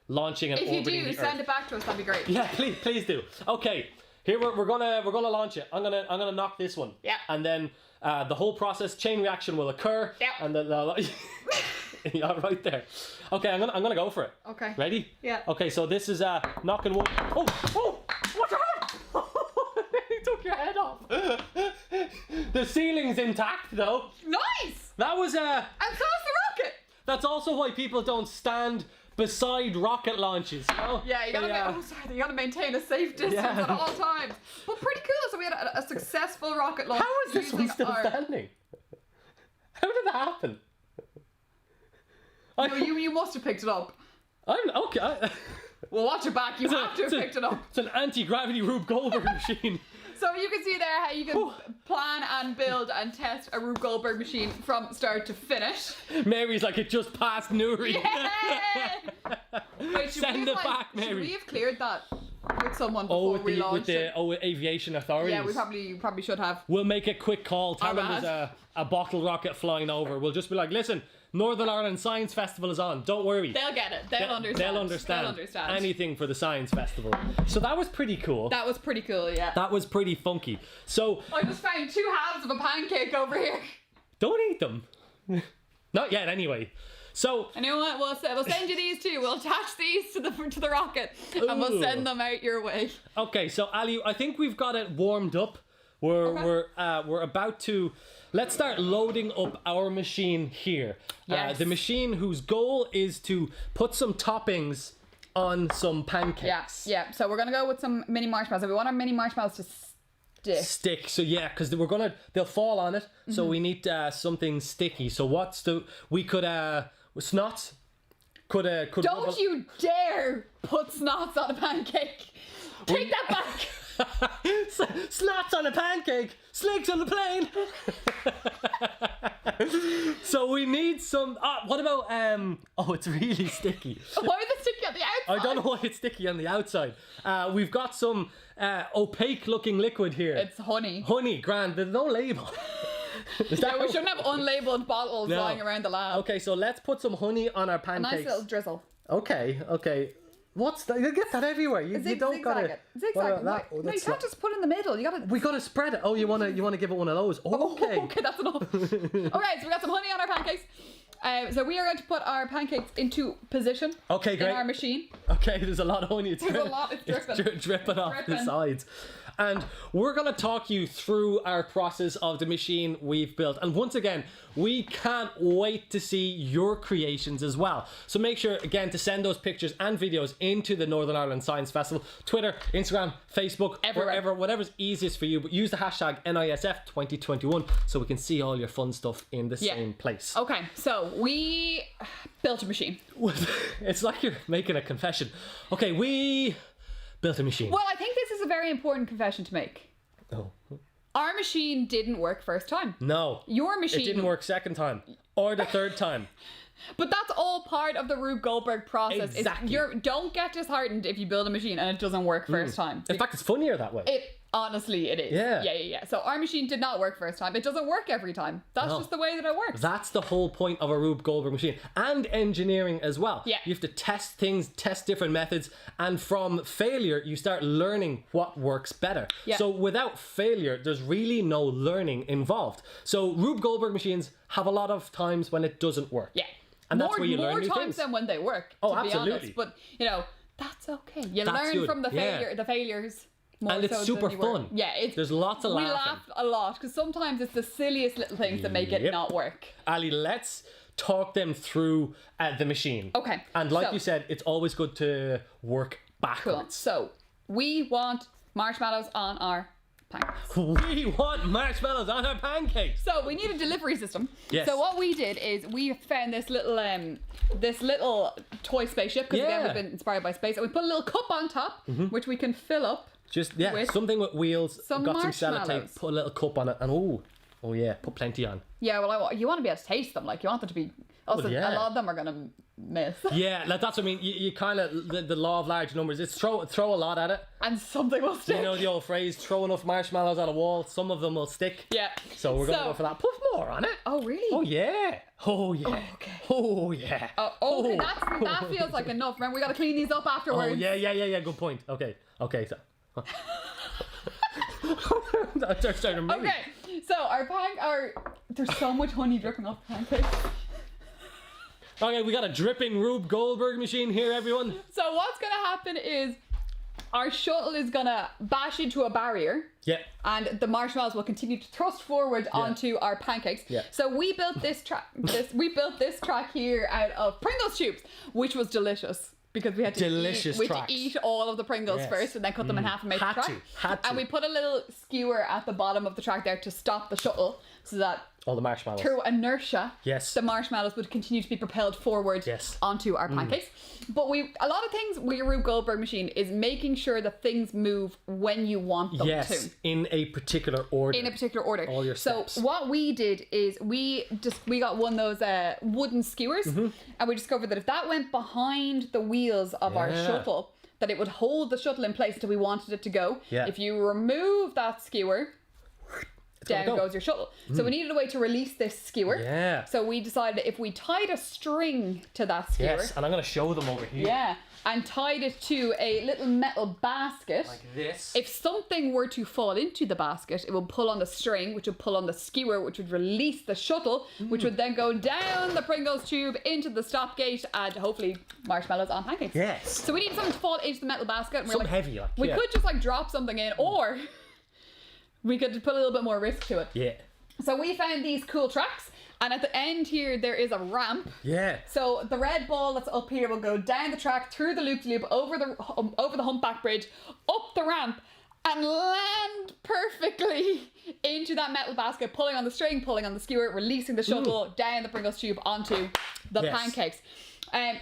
launching and orbiting the Earth.
If you do, send it back to us. That'd be great.
Yeah, please do. Okay, here we're gonna launch it. I'm gonna knock this one.
Yeah.
And then the whole process, chain reaction will occur.
Yeah.
And then yeah, right there. Okay, I'm gonna go for it.
Okay.
Ready?
Yeah.
Okay, so this is knocking one. Oh! What's your head? You took your head off. The ceiling's intact though.
Nice.
That was
And so is the rocket.
That's also why people don't stand beside rocket launches, you know?
Yeah, you gotta maintain a safe distance at all times. But pretty cool. So we had a successful rocket launch.
How is this one still standing? How did that happen?
No, you must have picked it up.
I'm okay.
Well, watch it back. You have to have picked it up.
It's an anti-gravity Rube Goldberg machine.
So you can see there how you can plan and build and test a Rube Goldberg machine from start to finish.
Mary's like, it just passed Newry.
Yeah! Wait,
send it back, Mary.
Should we have cleared that with someone before we launched it?
With aviation authorities.
Yeah, we probably should have.
We'll make a quick call. Tell them there's a bottle rocket flying over. We'll just be like, listen, Northern Ireland Science Festival is on. Don't worry.
They'll get it. They'll understand
anything for the Science Festival. So that was pretty cool.
That was pretty cool, yeah.
That was pretty funky. So
I just found 2 halves of a pancake over here.
Don't eat them. Not yet, anyway. So
and you know what? We'll send you these too. We'll attach these to the rocket, and we'll send them out your way.
Okay, so Ali, I think we've got it warmed up. We're about to. Let's start loading up our machine here.
Yes.
The machine whose goal is to put some toppings on some pancakes.
Yeah. So we're gonna go with some mini marshmallows. And we want our mini marshmallows to
stick. So yeah, because they'll fall on it. Mm-hmm. So we need something sticky. So we could snots.
Don't you dare put snots on a pancake. Take that back.
Slots on a pancake, slicks on the plane. So we need some. What about Oh, it's really sticky.
Why is it sticky on the outside?
I don't know why it's sticky on the outside. We've got some opaque-looking liquid here.
It's honey.
Honey, grand. There's no label.
We shouldn't have unlabeled bottles lying around the lab.
Okay, so let's put some honey on our pancakes.
A nice little drizzle.
Okay. What's that? You get that everywhere. You don't gotta
zigzag. No, you can't just put it in the middle. We
gotta spread it. Oh, you wanna give it one of those? Okay.
Okay, that's enough. Okay, so we got some honey on our pancakes. So we are going to put our pancakes into position.
Okay, great.
In our machine.
Okay, there's a lot of honey.
It's dripping.
Dripping off the sides. And we're going to talk you through our process of the machine we've built. And once again, we can't wait to see your creations as well. So make sure, again, to send those pictures and videos into the Northern Ireland Science Festival. Twitter, Instagram, Facebook, wherever, whatever's easiest for you. But use the hashtag NISF2021 so we can see all your fun stuff in the same place.
Okay, so we built a machine.
It's like you're making a confession. Okay, we built a machine.
Well, I think this is a very important confession to make.
Oh.
Our machine didn't work first time.
No.
Your machine...
It didn't work second time. Or the third time.
But that's all part of the Rube Goldberg process.
Exactly.
Don't get disheartened if you build a machine and it doesn't work first time.
In fact, it's funnier that way.
Honestly, it is. Yeah. So our machine did not work first time. It doesn't work every time. That's just the way that it works.
That's the whole point of a Rube Goldberg machine. And engineering as well.
Yeah.
You have to test things, test different methods. And from failure, you start learning what works better.
Yeah.
So without failure, there's really no learning involved. So Rube Goldberg machines have a lot of times when it doesn't work.
Yeah.
And that's where you learn new things.
More times than when they work, to be honest. But, that's okay. You learn from the failures.
And it's super fun.
Yeah,
there's lots of laughing.
We laugh a lot because sometimes it's the silliest little things that make it not work.
Ali, let's talk them through the machine.
Okay.
And like you said, it's always good to work backwards.
Cool. So we want marshmallows on our pancakes.
We want marshmallows on our pancakes.
So we need a delivery system.
Yes.
So what we did is we found this little toy spaceship because again we've been inspired by space, and we put a little cup on top which we can fill up.
Just something with wheels.
Some
got some sellotape. Put a little cup on it, and oh yeah, put plenty on.
Yeah, well, you want to be able to taste them. Like you want them to be. Also, a lot of them are gonna miss.
Yeah, like that's what I mean. You kind of the law of large numbers. It's throw a lot at it,
and something will stick.
You know the old phrase: throw enough marshmallows at a wall, some of them will stick.
Yeah.
So we're gonna go for that. Put more on it.
Oh really?
Oh yeah. Oh yeah.
Oh, okay.
Oh yeah.
Okay. That feels like enough. Remember, we gotta clean these up afterwards.
Oh yeah. Good point. Okay. So. Okay,
so there's so much honey dripping off the pancakes.
Okay, we got a dripping Rube Goldberg machine here, everyone.
So what's gonna happen is our shuttle is gonna bash into a barrier.
Yeah.
And the marshmallows will continue to thrust forward onto our pancakes. Yeah. So we built this track. We built this track here out of Pringles tubes, which was delicious. Because we had to eat all of the Pringles first and then cut them in half and make the track.
Had to.
And we put a little skewer at the bottom of the track there to stop the shuttle so that
all the marshmallows,
through inertia,
the
marshmallows would continue to be propelled forward onto our pancakes. But a lot of things with your Rube Goldberg machine is making sure that things move when you want them to.
In a particular order.
All
your steps.
So what we did is we got one of those wooden skewers, and we discovered that if that went behind the wheels of our shuttle, that it would hold the shuttle in place until we wanted it to go. Yeah. If you remove that skewer, down goes your shuttle. So we needed a way to release this skewer. Yeah. So we decided if we tied a string to that skewer.
Yes, and I'm going to show them over here.
Yeah. And tied it to a little metal basket.
Like this.
If something were to fall into the basket, it would pull on the string, which would pull on the skewer, which would release the shuttle, which would then go down the Pringles tube into the stop gate and hopefully marshmallows on pancakes.
Yes.
So we needed something to fall into the metal basket. And
something heavy.
We could just drop something in, or we could put a little bit more risk to it.
Yeah.
So we found these cool tracks, and at the end here there is a ramp.
Yeah.
So the red ball that's up here will go down the track, through the loop-de-loop, over the humpback bridge, up the ramp, and land perfectly into that metal basket, pulling on the string, pulling on the skewer, releasing the shuttle down the Pringles tube onto the pancakes.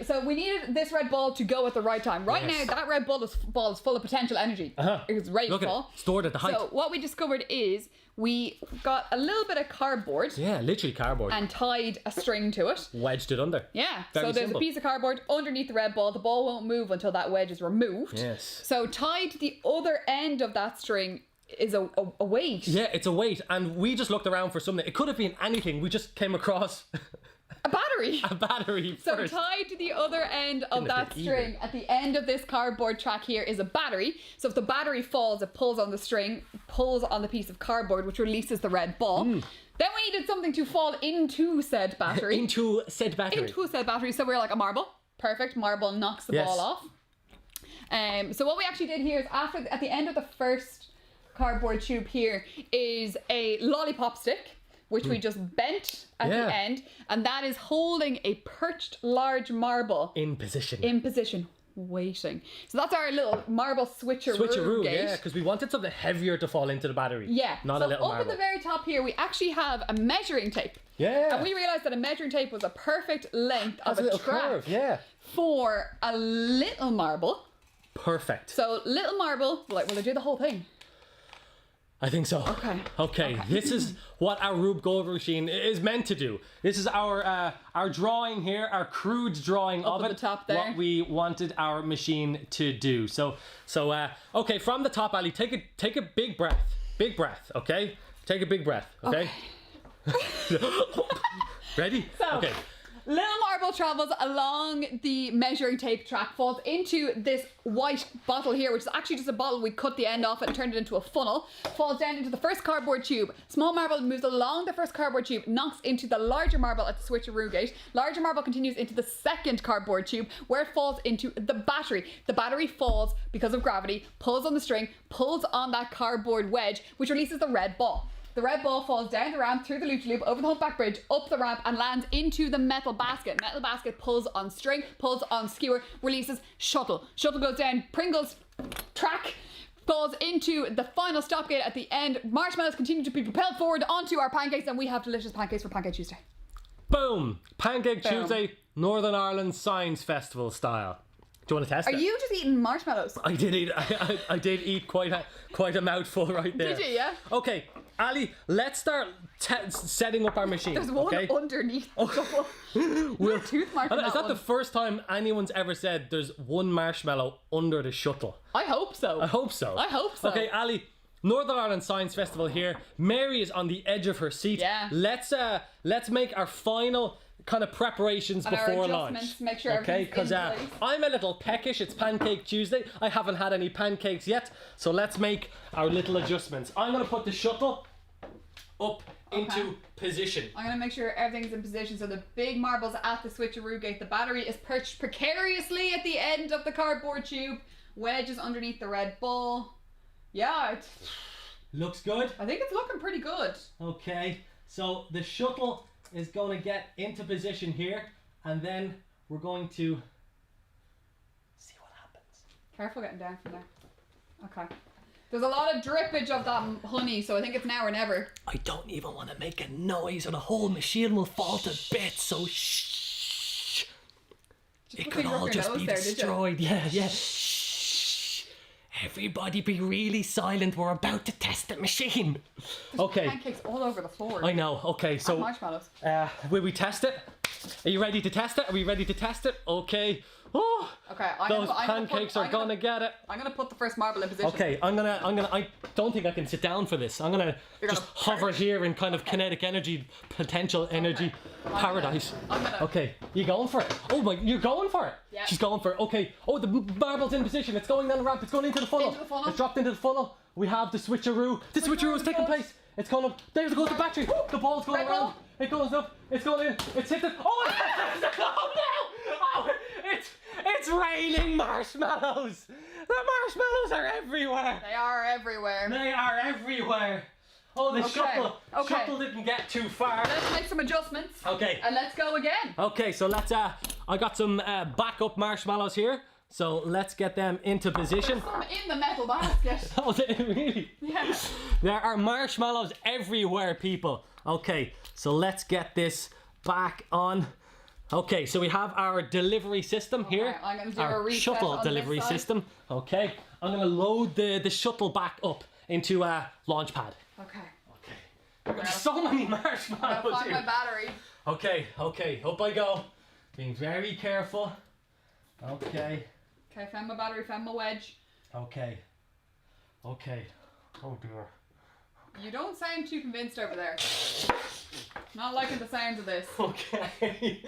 So we needed this red ball to go at the right time. Right now, that red ball is full of potential energy. It's ready to fall.
Stored at the height.
So what we discovered is we got a little bit of cardboard.
Yeah, literally cardboard.
And tied a string to it.
Wedged it under.
Yeah. So there's a piece of cardboard underneath the red ball. The ball won't move until that wedge is removed.
Yes.
So tied to the other end of that string is a weight.
Yeah, it's a weight. And we just looked around for something. It could have been anything. We just came across
a battery.
A battery first.
So tied to the other end of that string, at the end of this cardboard track here, is a battery. So if the battery falls, it pulls on the string, pulls on the piece of cardboard, which releases the red ball. Then we needed something to fall into said battery.
Into said battery.
So we were like, a marble. Perfect. Marble knocks the ball off. So what we actually did here is at the end of the first cardboard tube here is a lollipop stick, which we just bent at the end, and that is holding a perched large marble
in position.
Waiting. So that's our little marble switcheroo gate.
Yeah, because we wanted something heavier to fall into the battery.
Yeah.
Not a little marble.
Up at the very top here, we actually have a measuring tape.
Yeah.
And we realised that a measuring tape was a perfect length of a track
curve, yeah,
for a little marble.
Perfect.
So little marble, will I do the whole thing?
I think so. Okay. This is what our Rube Goldberg machine is meant to do. This is our drawing here, our crude drawing of it.
The top there.
What we wanted our machine to do. So okay, from the top, Ali, take a big breath. Big breath, okay? Take a big breath, okay? Ready? Okay.
Little marble travels along the measuring tape track, falls into this white bottle here, which is actually just a bottle. We cut the end off it and turned it into a funnel. Falls down into the first cardboard tube. Small marble moves along the first cardboard tube, knocks into the larger marble at the switcheroo gate. Larger marble continues into the second cardboard tube, where it falls into the battery. The battery falls because of gravity, pulls on the string, pulls on that cardboard wedge, which releases the red ball. The red ball falls down the ramp, through the loop, over the humpback bridge, up the ramp, and lands into the metal basket. Metal basket pulls on string, pulls on skewer, releases shuttle. Shuttle goes down Pringles track, falls into the final stop gate at the end. Marshmallows continue to be propelled forward onto our pancakes, and we have delicious pancakes for Pancake Tuesday.
Boom! Pancake Tuesday, Northern Ireland Science Festival style. Do you want to test it?
Are you just eating marshmallows?
I did eat. I did eat quite a mouthful right there.
Did you? Yeah.
Okay, Ali, let's start setting up our machine.
There's one underneath. We'll tooth marshmallow.
Is that the first time anyone's ever said there's one marshmallow under the shuttle?
I hope so.
I hope so. Okay, Ali. Northern Ireland Science Festival here. Mary is on the edge of her seat.
Yeah.
Let's make our final kind of preparations and before launch.
Make sure because
I'm a little peckish. It's Pancake Tuesday. I haven't had any pancakes yet, so let's make our little adjustments. I'm gonna put the shuttle up into position.
I'm gonna make sure everything's in position. So the big marble's at the switcheroo gate. The battery is perched precariously at the end of the cardboard tube. Wedge is underneath the red ball. Yeah, it
looks good.
I think it's looking pretty good.
Okay, so the shuttle is going to get into position here, and then we're going to see what happens.
Careful getting down from there. Okay. There's a lot of drippage of that honey, so I think it's now or never.
I don't even want to make a noise or the whole machine will fall to bits, so shh. It could all just be destroyed. Yeah. Shh. Everybody be really silent. We're about to test the machine.
There's pancakes all over the floor.
I know. Okay, so
marshmallows.
Will we test it? Are you ready to test it? Are we ready to test it? Okay. Oh.
Okay.
Those pancakes are gonna get it.
I'm gonna put the first marble in position.
Okay. I don't think I can sit down for this. I'm gonna just hover here in kind of kinetic energy, potential energy paradise. Okay. You going for it? Oh my! You're going for it.
Yeah.
She's going for it. Okay. Oh, the marble's in position. It's going down the ramp. It's going into the funnel. It's dropped into the funnel. We have the switcheroo. The switcheroo is taking place. It's going up. There goes the battery. The ball's going around. It goes up. It's going in. It's hit the. Oh no! Oh, it's raining marshmallows. The marshmallows are everywhere.
They are everywhere.
Oh, the shuttle didn't get too far.
Let's make some adjustments.
Okay.
And let's go again.
Okay, so let's. I got some backup marshmallows here. So let's get them into position.
There's some in the metal basket.
Oh, really?
Yeah.
There are marshmallows everywhere, people. Okay, so let's get this back on. Okay, so we have our delivery system here.
I'm going to do
our
a reset
shuttle
on
delivery
this side.
system. Okay, I'm going to load the shuttle back up into a launch pad.
Okay.
There's so many marshmallows
I'm gonna find
here.
my battery.
Okay, up I go. Being very careful. Okay,
found my battery, found my wedge.
Okay. Oh dear.
You don't sound too convinced over there. Not liking the sounds of this.
Okay.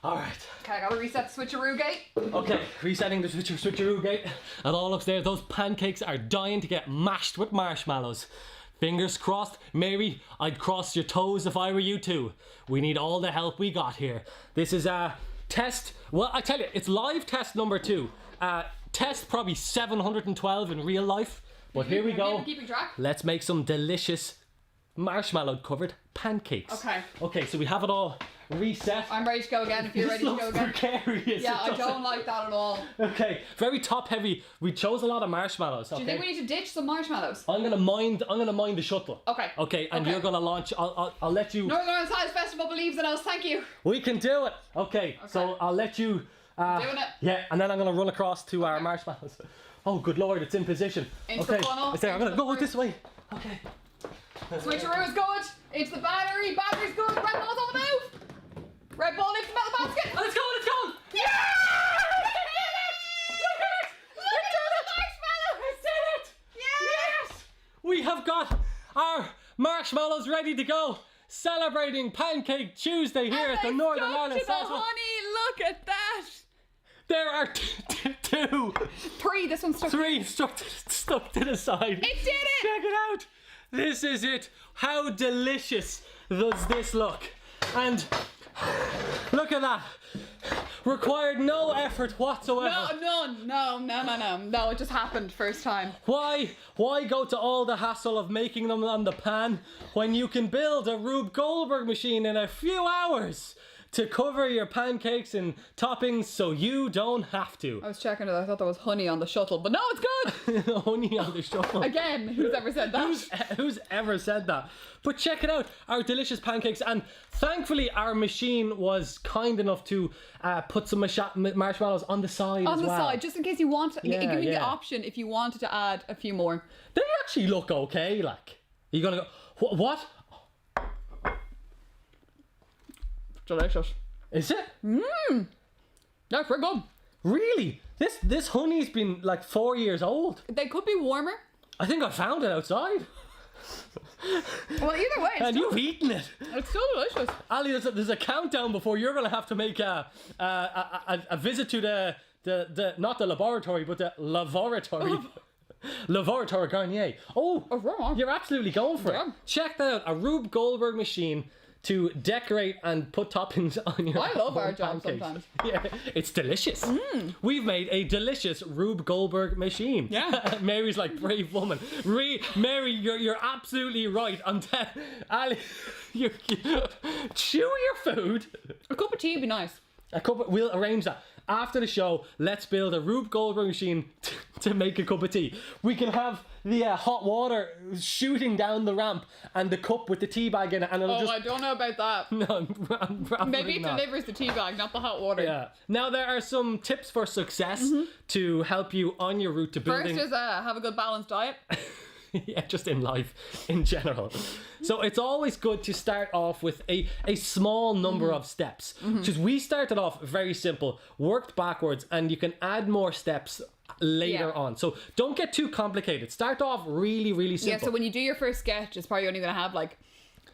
Alright.
Okay, I gotta reset the switcheroo gate.
Okay, resetting the switcheroo gate. And all upstairs, those pancakes are dying to get mashed with marshmallows. Fingers crossed. Mary, I'd cross your toes if I were you too. We need all the help we got here. This is a test. Well, I tell you, it's live test number 2. Test probably 712 in real life. But here we go.
Keeping track.
Let's make some delicious marshmallow covered pancakes. Okay, so we have it all reset.
I'm ready to go again if you're ready to go again.
Precarious.
Yeah, I don't like that at all.
Okay, very top heavy. We chose a lot of marshmallows.
Do you think we need to ditch some marshmallows?
I'm gonna mind the shuttle.
Okay,
and you're gonna launch. I'll let you.
Northern Ireland Science Festival believes in us. Thank you.
We can do it. Okay. So I'll let you.
Doing it.
Yeah, and then I'm gonna run across to our marshmallows. Oh, good lord, it's in position.
Into the funnel.
It's there. I'm gonna go this way. Okay.
Switcheroo is good. Into the battery. Battery's good. Red Bull's on the move. Red Bull into the metal basket.
Oh, let's go.
Yeah! Look at it! Look at the marshmallow!
It's in it! Yes! We have got our marshmallows ready to go. Celebrating Pancake Tuesday here at the Northern Ireland Festival.
Honey, look at that!
There are two.
Three. This one's stuck.
Three stuck to the side.
It did it!
Check it out. This is it. How delicious does this look? And look at that. Required no effort whatsoever.
No, it just happened first time.
Why go to all the hassle of making them on the pan when you can build a Rube Goldberg machine in a few hours to cover your pancakes in toppings so you don't have to?
I was checking it. I thought there was honey on the shuttle, but no, it's good.
Honey on the shuttle.
Again, who's ever said that?
Who's ever said that? But check it out, our delicious pancakes, and thankfully our machine was kind enough to put some marshmallows on the side
on
as well.
On the side, just in case you want. Give me the option if you wanted to add a few more.
They actually look okay. Like, are you gonna go? What?
Delicious.
Is it?
That's pretty good.
Really? This honey's been like 4 years old.
They could be warmer.
I think I found it outside.
Well, either way,
and you've eaten it.
It's still delicious.
Ali, there's a countdown before you're gonna have to make a visit to the not the laboratory but the laboratory. Laboratory Garnier. Oh, you're absolutely going for it. Check that out. A Rube Goldberg machine to decorate and put toppings on your.
I love our job
pancakes.
sometimes.
Yeah, it's delicious. We've made a delicious Rube Goldberg machine.
Yeah.
Mary's like, brave woman. Mary, you're absolutely right. Ali, you chew your food.
A cup of tea would be nice.
We'll arrange that. After the show, let's build a Rube Goldberg machine to make a cup of tea. We can have the hot water shooting down the ramp and the cup with the tea bag in it, and it'll just.
I don't know about that.
No, probably
maybe it
not.
delivers the tea bag, not the hot water.
Yeah. Now there are some tips for success to help you on your route to building.
First is have a good balanced diet.
Yeah, just in life in general. So it's always good to start off with a small number of steps. Because we started off very simple, worked backwards, and you can add more steps later on. So don't get too complicated. Start off really, really simple.
Yeah, so when you do your first sketch, it's probably only going to have like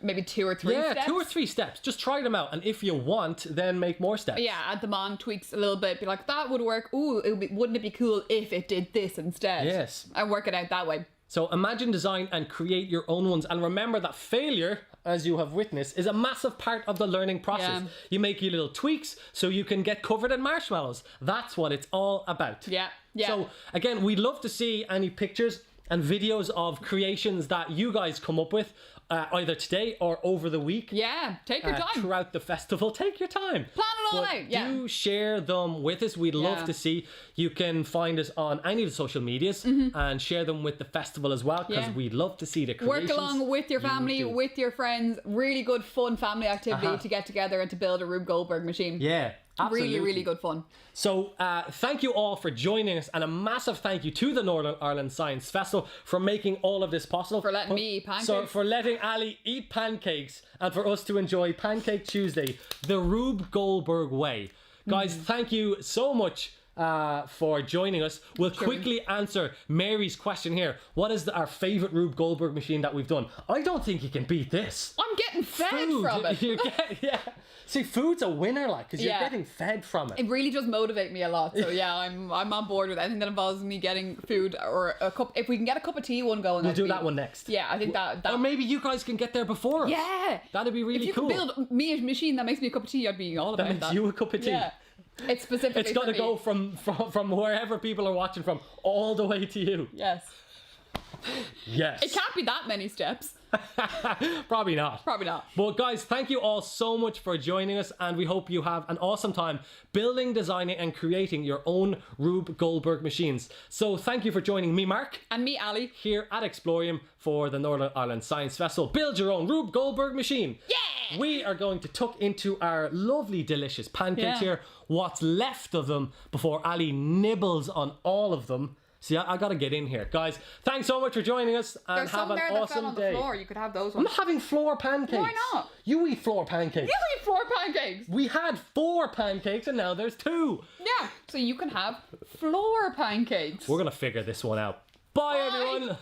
maybe 2 or 3 steps.
Yeah, 2 or 3 steps. Just try them out. And if you want, then make more steps.
Yeah, add them on, tweaks a little bit. Be like, that would work. Ooh, wouldn't it be cool if it did this instead?
Yes.
And work it out that way.
So imagine, design, and create your own ones. And remember that failure, as you have witnessed, is a massive part of the learning process.
Yeah.
You make your little tweaks so you can get covered in marshmallows. That's what it's all about.
Yeah.
So again, we'd love to see any pictures and videos of creations that you guys come up with, either today or over the week.
Yeah, take your time.
Throughout the festival, take your time.
Plan it all out, yeah.
Do share them with us. We'd love to see. You can find us on any of the social medias and share them with the festival as well, because we'd love to see the creations.
Work along with your family, with your friends. Really good, fun family activity to get together and to build a Rube Goldberg machine.
Yeah. Absolutely.
Really, really good fun.
So thank you all for joining us, and a massive thank you to the Northern Ireland Science Festival for making all of this possible.
For letting me eat pancakes.
So for letting Ali eat pancakes and for us to enjoy Pancake Tuesday the Rube Goldberg way. Guys, thank you so much for joining us. We'll quickly answer Mary's question here. What is our favourite Rube Goldberg machine that we've done? I don't think you can beat this.
I'm getting fed from it.
See, food's a winner, like, because you're getting fed from it.
It really does motivate me a lot. So yeah, I'm on board with anything that involves me getting food or a cup. If we can get a cup of tea one going,
we'll do that one next.
Yeah, I think that.
Or maybe you guys can get there before us.
Yeah,
that'd be really cool.
If you could build me a machine that makes me a cup of tea, I'd be all about that.
That makes you a cup of tea.
Yeah. It's specifically.
It's got to go from wherever people are watching from all the way to you.
Yes.
Yes.
It can't be that many steps.
Probably not.
Probably not.
But guys, thank you all so much for joining us, and we hope you have an awesome time building, designing, and creating your own Rube Goldberg machines. So thank you for joining me, Mark.
And me, Ali.
Here at Explorium for the Northern Ireland Science Festival. Build your own Rube Goldberg machine.
Yeah!
We are going to tuck into our lovely, delicious pancakes here. What's left of them before Ali nibbles on all of them. See, I gotta get in here. Guys, thanks so much for joining us, and
There's
have an
some there
awesome
that fell on
day.
the floor. You could have those
I'm
ones.
not having floor pancakes.
Why not?
You eat floor pancakes.
You eat floor pancakes.
We had 4 pancakes and now there's 2.
Yeah, so you can have floor pancakes.
We're gonna figure this one out. Bye. Everyone.